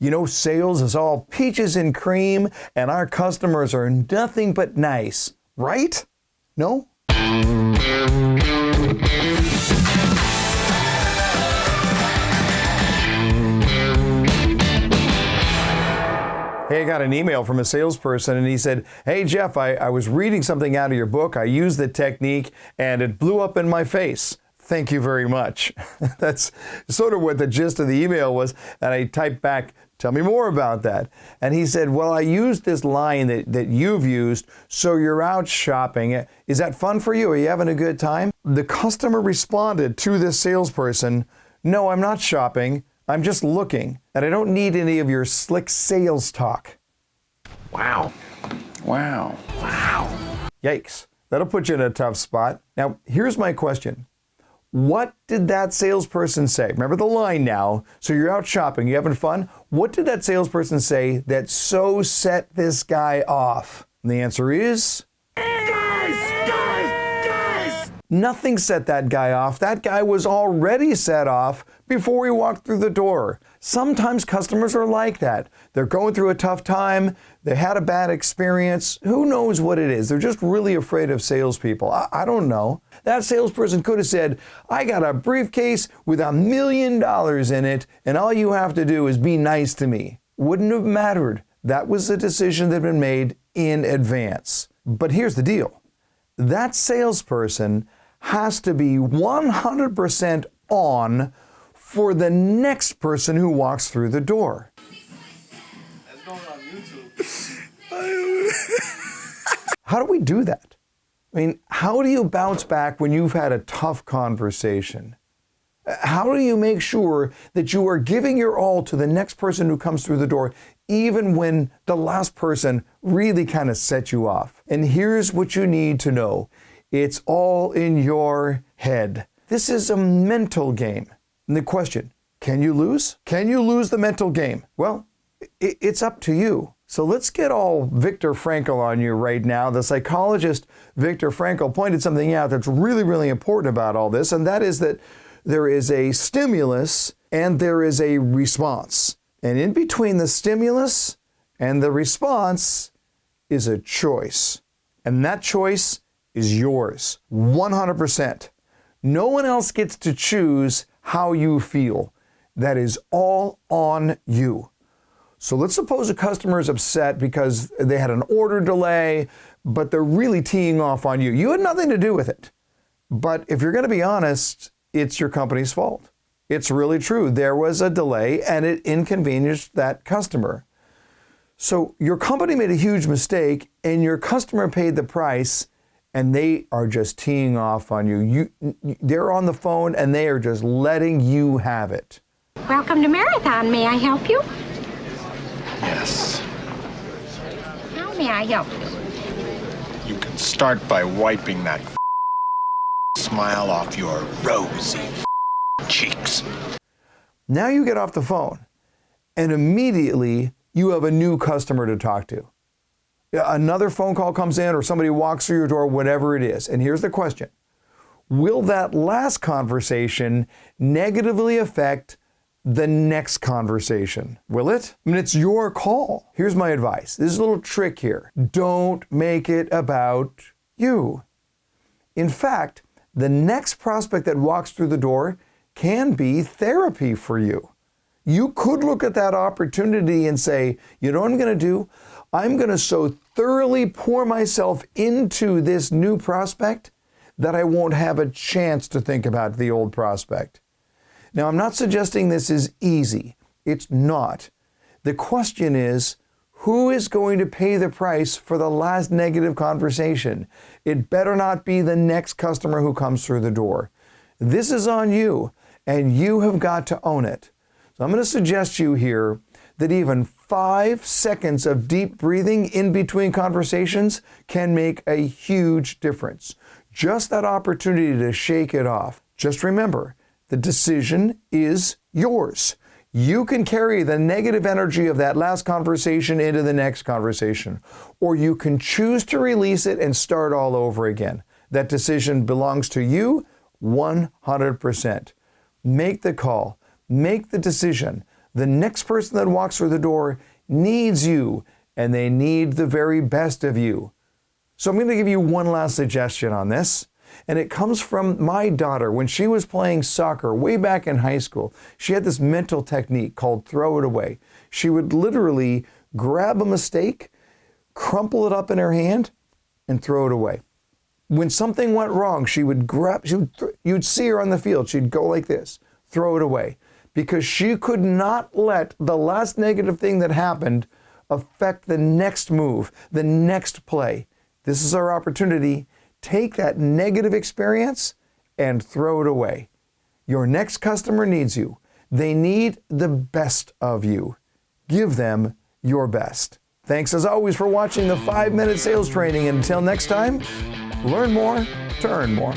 You know, sales is all peaches and cream, and our customers are nothing but nice, right? No? Hey, I got an email from a salesperson and he said, hey, Jeff, I was reading something out of your book. I used the technique and it blew up in my face. Thank you very much. That's sort of what the gist of the email was. And I typed back, tell me more about that. And he said, well, I used this line that you've used, so you're out shopping. Is that fun for you? Are you having a good time? The customer responded to this salesperson, no, I'm not shopping. I'm just looking, and I don't need any of your slick sales talk. Wow. Wow. Wow. Yikes. That'll put you in a tough spot. Now, here's my question. What did that salesperson say? Remember the line now. So you're out shopping, you having fun. What did that salesperson say that so set this guy off? And the answer is... Nothing set that guy off. That guy was already set off before he walked through the door. Sometimes customers are like that. They're going through a tough time. They had a bad experience. Who knows what it is? They're just really afraid of salespeople. I don't know. That salesperson could have said, I got a briefcase with $1 million in it, and all you have to do is be nice to me. Wouldn't have mattered. That was a decision that had been made in advance. But here's the deal. That salesperson has to be 100% on for the next person who walks through the door. That's going on YouTube. How do we do that? I mean, how do you bounce back when you've had a tough conversation? How do you make sure that you are giving your all to the next person who comes through the door, even when the last person really kind of set you off? And here's what you need to know. It's all in your head. This is a mental game. And the question, can you lose? Can you lose the mental game? Well, it's up to you. So let's get all Viktor Frankl on you right now. The psychologist Viktor Frankl pointed something out that's really, really important about all this, and that is that there is a stimulus and there is a response. And in between the stimulus and the response is a choice. And that choice is yours, 100%. No one else gets to choose how you feel. That is all on you. So let's suppose a customer is upset because they had an order delay, but they're really teeing off on you. You had nothing to do with it. But if you're going to be honest, it's your company's fault. It's really true. There was a delay and it inconvenienced that customer. So your company made a huge mistake and your customer paid the price, and they are just teeing off on you. They're on the phone and they are just letting you have it. Welcome to Marathon. May I help you? Yes. How may I help you? You can start by wiping that smile off your rosy cheeks. Now you get off the phone and immediately you have a new customer to talk to. Another phone call comes in or somebody walks through your door, whatever it is. And here's the question. Will that last conversation negatively affect the next conversation? Will it? I mean, it's your call. Here's my advice. This is a little trick here. Don't make it about you. In fact, the next prospect that walks through the door can be therapy for you. You could look at that opportunity and say, you know what I'm going to do? I'm going to so thoroughly pour myself into this new prospect that I won't have a chance to think about the old prospect. Now, I'm not suggesting this is easy. It's not. The question is, who is going to pay the price for the last negative conversation? It better not be the next customer who comes through the door. This is on you, and you have got to own it. So I'm going to suggest you here that even 5 seconds of deep breathing in between conversations can make a huge difference. Just that opportunity to shake it off. Just remember, the decision is yours. You can carry the negative energy of that last conversation into the next conversation, or you can choose to release it and start all over again. That decision belongs to you 100%. Make the call. Make the decision. The next person that walks through the door needs you, and they need the very best of you. So I'm going to give you one last suggestion on this, and it comes from my daughter. When she was playing soccer way back in high school, she had this mental technique called throw it away. She would literally grab a mistake, crumple it up in her hand, and throw it away. When something went wrong, you'd see her on the field. She'd go like this, throw it away, because she could not let the last negative thing that happened affect the next move, the next play. This is our opportunity. Take that negative experience and throw it away. Your next customer needs you. They need the best of you. Give them your best. Thanks as always for watching the 5-Minute Sales Training. And until next time, learn more to earn more.